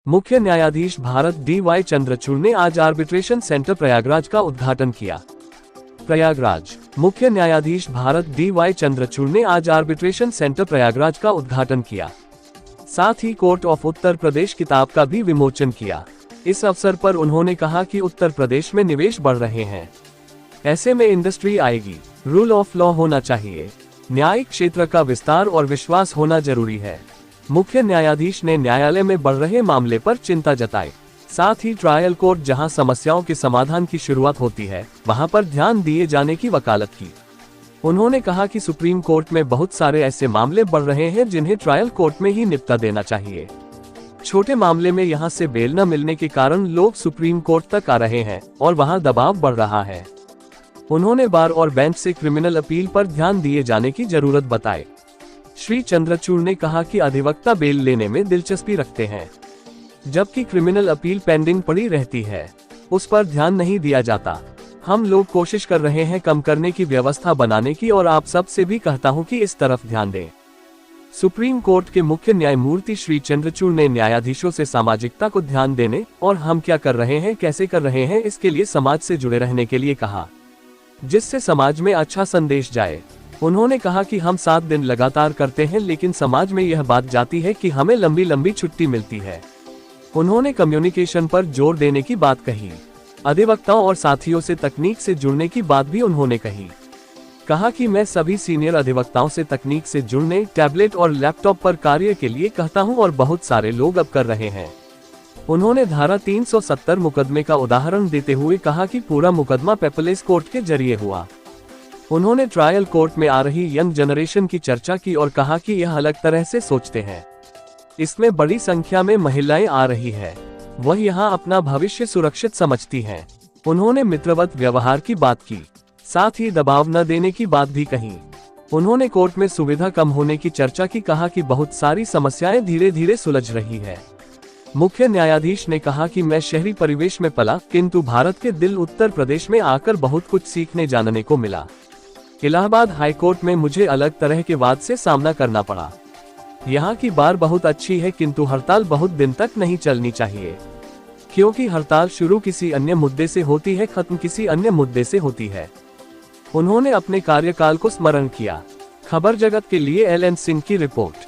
मुख्य न्यायाधीश भारत डी.वाई. चंद्रचूड़ ने आज आर्बिट्रेशन सेंटर प्रयागराज का उद्घाटन किया। प्रयागराज। मुख्य न्यायाधीश भारत डी.वाई. चंद्रचूड़ ने आज आर्बिट्रेशन सेंटर प्रयागराज का उद्घाटन किया। साथ ही कोर्ट ऑफ उत्तर प्रदेश किताब का भी विमोचन किया। इस अवसर पर उन्होंने कहा कि उत्तर प्रदेश में निवेश बढ़ रहे हैं, ऐसे में इंडस्ट्री आएगी, रूल ऑफ लॉ होना चाहिए, न्यायिक क्षेत्र का विस्तार और विश्वास होना जरूरी है। मुख्य न्यायाधीश ने न्यायालय में बढ़ रहे मामले पर चिंता जताई। साथ ही ट्रायल कोर्ट जहां समस्याओं के समाधान की शुरुआत होती है, वहां पर ध्यान दिए जाने की वकालत की। उन्होंने कहा कि सुप्रीम कोर्ट में बहुत सारे ऐसे मामले बढ़ रहे हैं जिन्हें ट्रायल कोर्ट में ही निपटा देना चाहिए। छोटे मामले में यहां से बेल न मिलने के कारण लोग सुप्रीम कोर्ट तक आ रहे हैं और वहां दबाव बढ़ रहा है। उन्होंने बार और बेंच से क्रिमिनल अपील पर ध्यान दिए जाने की जरूरत बताई। श्री चंद्रचूड़ ने कहा कि अधिवक्ता बेल लेने में दिलचस्पी रखते हैं, जबकि क्रिमिनल अपील पेंडिंग पड़ी रहती है, उस पर ध्यान नहीं दिया जाता। हम लोग कोशिश कर रहे हैं कम करने की व्यवस्था बनाने की और आप सब से भी कहता हूं कि इस तरफ ध्यान दें। सुप्रीम कोर्ट के मुख्य न्यायमूर्ति श्री चंद्रचूड़ ने न्यायाधीशों से सामाजिकता को ध्यान देने और हम क्या कर रहे हैं, कैसे कर रहे हैं, इसके लिए समाज से जुड़े रहने के लिए कहा, जिससे समाज में अच्छा संदेश जाए। उन्होंने कहा कि हम 7 दिन लगातार करते हैं, लेकिन समाज में यह बात जाती है कि हमें लंबी लंबी छुट्टी मिलती है। उन्होंने कम्युनिकेशन पर जोर देने की बात कही। अधिवक्ताओं और साथियों से तकनीक से जुड़ने की बात भी उन्होंने कही। कहा कि मैं सभी सीनियर अधिवक्ताओं से तकनीक से जुड़ने, टैबलेट और लैपटॉप पर कार्य के लिए कहता हूं और बहुत सारे लोग अब कर रहे हैं। उन्होंने धारा 370 मुकदमे का उदाहरण देते हुए कहा कि पूरा मुकदमा पेपरलेस कोर्ट के जरिए हुआ। उन्होंने ट्रायल कोर्ट में आ रही यंग जनरेशन की चर्चा की और कहा कि यह अलग तरह से सोचते हैं, इसमें बड़ी संख्या में महिलाएं आ रही है, वह यहाँ अपना भविष्य सुरक्षित समझती हैं। उन्होंने मित्रवत व्यवहार की बात की, साथ ही दबाव न देने की बात भी कही। उन्होंने कोर्ट में सुविधा कम होने की चर्चा की, कहा कि बहुत सारी समस्याएं धीरे धीरे सुलझ रही है। मुख्य न्यायाधीश ने कहा कि मैं शहरी परिवेश में पला, किंतु भारत के दिल उत्तर प्रदेश में आकर बहुत कुछ सीखने जानने को मिला। इलाहाबाद हाईकोर्ट में मुझे अलग तरह के वाद से सामना करना पड़ा। यहाँ की बार बहुत अच्छी है, किंतु हड़ताल बहुत दिन तक नहीं चलनी चाहिए, क्योंकि हड़ताल शुरू किसी अन्य मुद्दे से होती है, खत्म किसी अन्य मुद्दे से होती है। उन्होंने अपने कार्यकाल को स्मरण किया। खबर जगत के लिए LN सिंह की रिपोर्ट।